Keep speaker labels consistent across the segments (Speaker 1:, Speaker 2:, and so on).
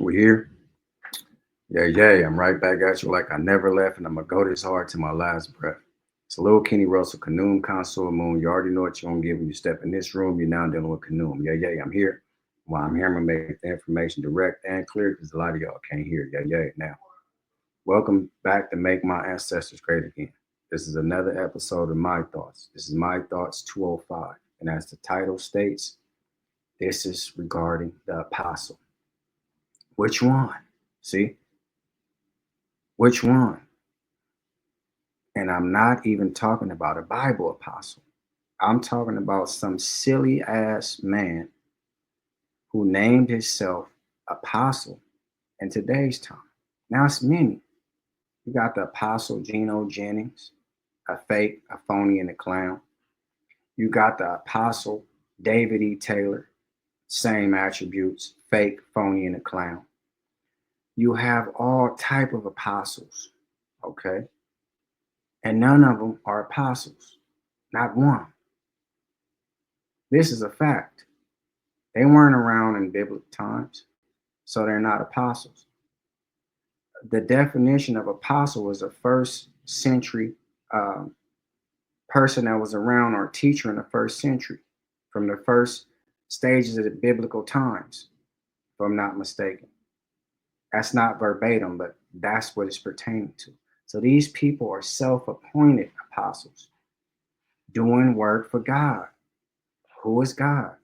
Speaker 1: We here? Yeah, I'm right back at you like I never left, and I'm gonna go this hard to my last breath. It's a little Kenny Russell, Canoom, Console, Moon. You already know what you're gonna get when you step in this room. You're now dealing with Canoom. I'm here. While I'm here, I'm gonna make the information direct and clear because a lot of y'all can't hear. Now, welcome back to Make My Ancestors Great Again. This is another episode of My Thoughts. This is My Thoughts 205. And as the title states, this is regarding the apostle. Which one? See? Which one? And I'm not even talking about a Bible apostle. I'm talking about some silly ass man who named himself apostle in today's time. Now it's many. You got the apostle Geno Jennings, a fake, a phony, and a clown. You got the apostle David E. Taylor, same attributes, fake, phony, and a clown. You have all type of apostles, okay? And none of them are apostles, not one. This is a fact. They weren't around in biblical times, so they're not apostles. The definition of apostle was a first century person that was around or teacher in the first century, from the first stages of the biblical times, if I'm not mistaken. That's not verbatim, but that's what it's pertaining to. So these people are self-appointed apostles doing work for God. Who is God?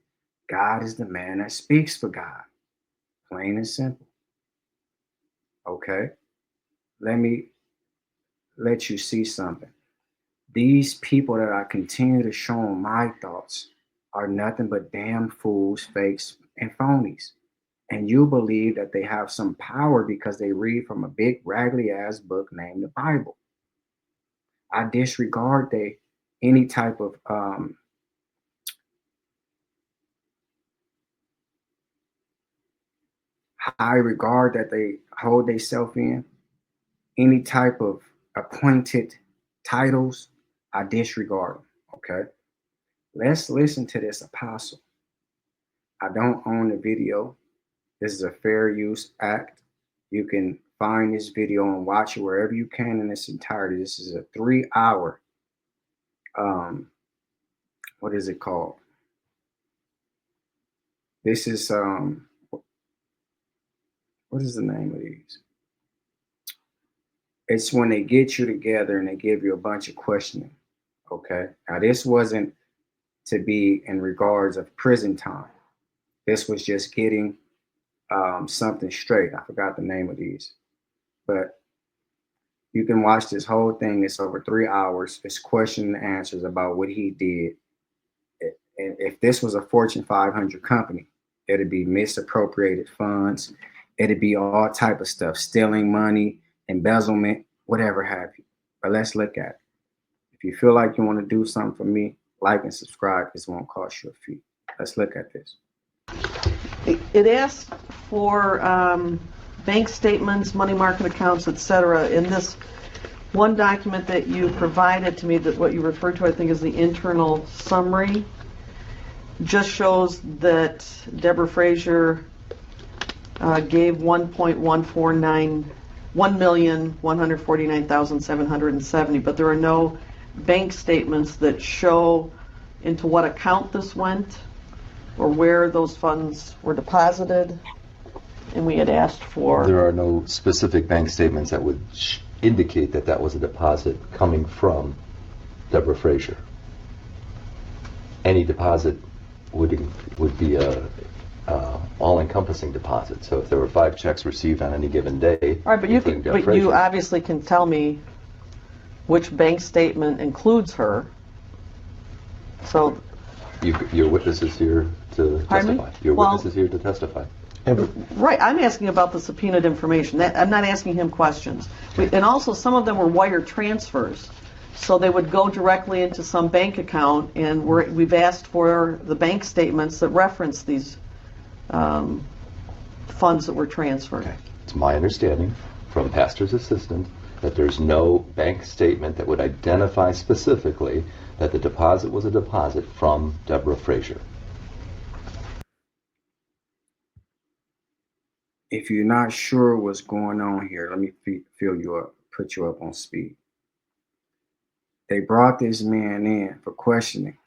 Speaker 1: God is the man that speaks for God. Plain and simple. Okay? Let me let you see something. These people that I continue to show on My Thoughts are nothing but damn fools, fakes, and phonies. And you believe that they have some power because they read from a big raggedy ass book named the Bible. I disregard any type of high regard that they hold themselves in, any type of appointed titles. I disregard them. Okay, let's listen to this apostle. I don't own the video. This is a fair use act. You can find this video and watch it wherever you can in its entirety. This is a 3-hour, what is it called? This is, what is the name of these? It's when they get you together and they give you a bunch of questioning, okay? Now, this wasn't to be in regards of prison time. This was just getting something straight. I forgot the name of these, but you can watch this whole thing. It's over 3 hours. It's question and answers about what he did. And if this was a Fortune 500 company, it'd be misappropriated funds. It'd be all type of stuff, stealing money, embezzlement, whatever have you. But let's look at it. If you feel like you want to do something for me, like and subscribe. This won't cost you a fee. Let's look at this.
Speaker 2: It asks for bank statements, money market accounts, etc. In this one document that you provided to me, that what you referred to, I think, is the internal summary, just shows that Deborah Frazier gave $1,149,770, but there are no bank statements that show into what account this went or where those funds were deposited, and we had asked for...
Speaker 3: There are no specific bank statements that would indicate that that was a deposit coming from Deborah Frazier. Any deposit would be a all-encompassing deposit. So if there were 5 checks received on any given day...
Speaker 2: All right, but you obviously can tell me which bank statement includes her. So...
Speaker 3: Your witness is here to testify. Your witness is here to testify.
Speaker 2: Right, I'm asking about the subpoenaed information. I'm not asking him questions. And also, some of them were wire transfers. So they would go directly into some bank account, and we've asked for the bank statements that reference these funds that were transferred.
Speaker 3: Okay. It's my understanding from pastor's assistant that there's no bank statement that would identify specifically that the deposit was a deposit from Deborah Frazier.
Speaker 1: If you're not sure what's going on here, let me fill you up, put you up on speed. They brought this man in for questioning,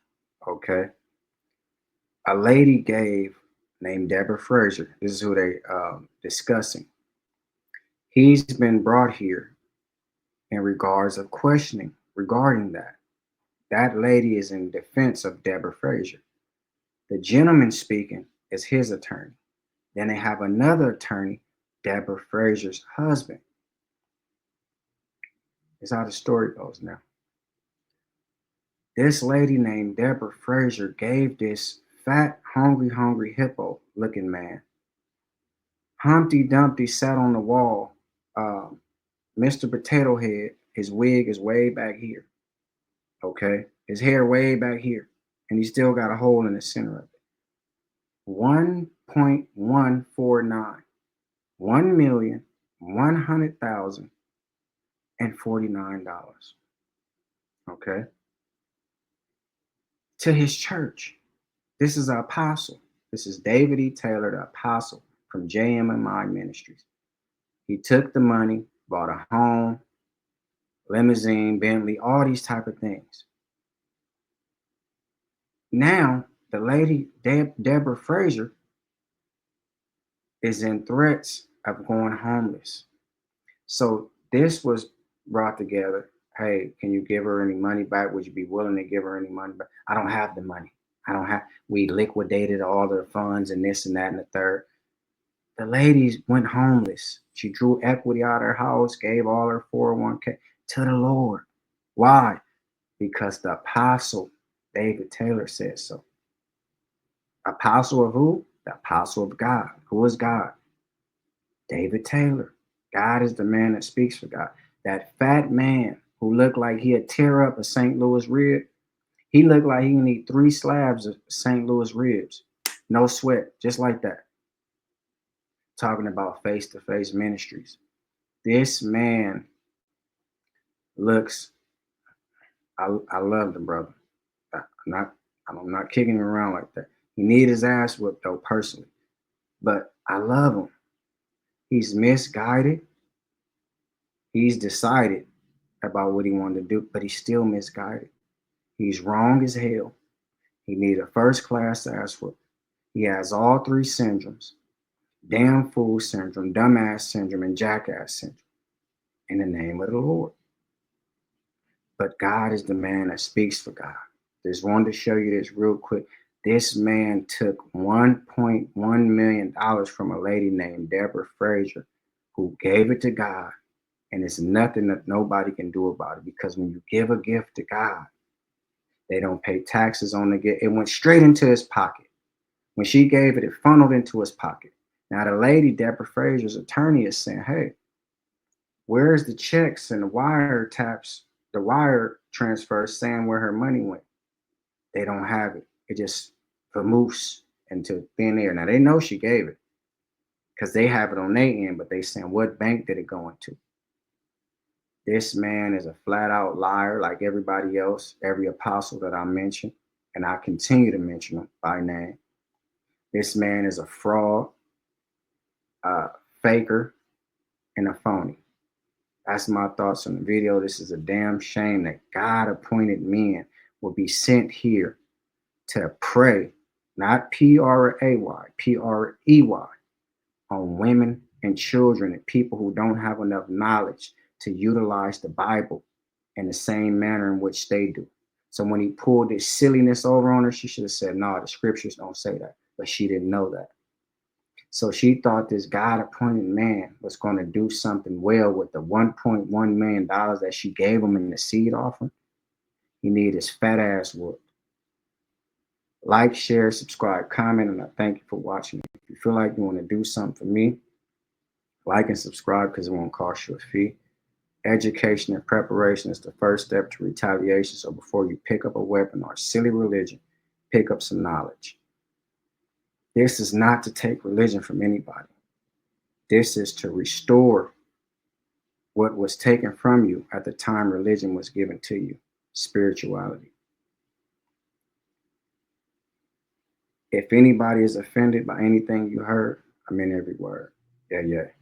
Speaker 1: okay? A lady gave, named Deborah Frazier, this is who they discussing. He's been brought here in regards of questioning regarding that. That lady is in defense of Deborah Frazier. The gentleman speaking is his attorney. Then they have another attorney, Deborah Frazier's husband. That's how the story goes now. This lady named Deborah Frazier gave this fat, hungry hippo looking man. Humpty Dumpty sat on the wall. Mr. Potato Head, his wig is way back here. Okay? His hair way back here. And he still got a hole in the center of it. 1.149. 1,100,049. Okay? To his church. This is an apostle. This is David E. Taylor, the apostle from JMMI Ministries. He took the money, bought a home, limousine, Bentley, all these type of things. Now, the lady, Deborah Frazier, is in threats of going homeless. So this was brought together. Hey, can you give her any money back? Would you be willing to give her any money back? I don't have the money. We liquidated all the funds and this and that and the third. The lady went homeless. She drew equity out of her house, gave all her 401k to the Lord. Why? Because the apostle, David Taylor, said so. Apostle of who? The apostle of God. Who is God? David Taylor. God is the man that speaks for God. That fat man who looked like he'd tear up a St. Louis rib, he looked like he need 3 slabs of St. Louis ribs. No sweat, just like that. Talking about face-to-face ministries. This man looks, I love the brother. I'm not kicking him around like that. He need his ass whipped though, personally. But I love him. He's misguided. He's decided about what he wanted to do, but he's still misguided. He's wrong as hell. He need a first-class ass whoop. He has all 3 syndromes. Damn fool syndrome, dumbass syndrome, and jackass syndrome. In the name of the Lord. But God is the man that speaks for God. Just wanted to show you this real quick. This man took $1.1 million from a lady named Deborah Frazier, who gave it to God. And it's nothing that nobody can do about it, because when you give a gift to God, they don't pay taxes on the gift. It went straight into his pocket. When she gave it, it funneled into his pocket. Now the lady, Deborah Frazier's attorney, is saying, hey, where's the checks and the wire taps, the wire transfers saying where her money went? They don't have it. It just vamoose into thin air. Now they know she gave it because they have it on their end, but they saying, what bank did it go into? This man is a flat out liar like everybody else, every apostle that I mentioned, and I continue to mention them by name. This man is a fraud, faker, and a phony. That's my thoughts on the video. This is a damn shame that God-appointed men will be sent here to pray, not P-R-A-Y, P-R-E-Y, on women and children and people who don't have enough knowledge to utilize the Bible in the same manner in which they do. So when he pulled this silliness over on her, she should have said, no, the scriptures don't say that. But she didn't know that. So she thought this God-appointed man was going to do something well with the $1.1 million that she gave him in the seed offering. He needed his fat ass whooped. Like, share, subscribe, comment, and I thank you for watching. If you feel like you want to do something for me, like and subscribe because it won't cost you a fee. Education and preparation is the first step to retaliation. So before you pick up a weapon or a silly religion, pick up some knowledge. This is not to take religion from anybody. This is to restore what was taken from you at the time religion was given to you, spirituality. If anybody is offended by anything you heard, I mean every word. Yeah, yeah.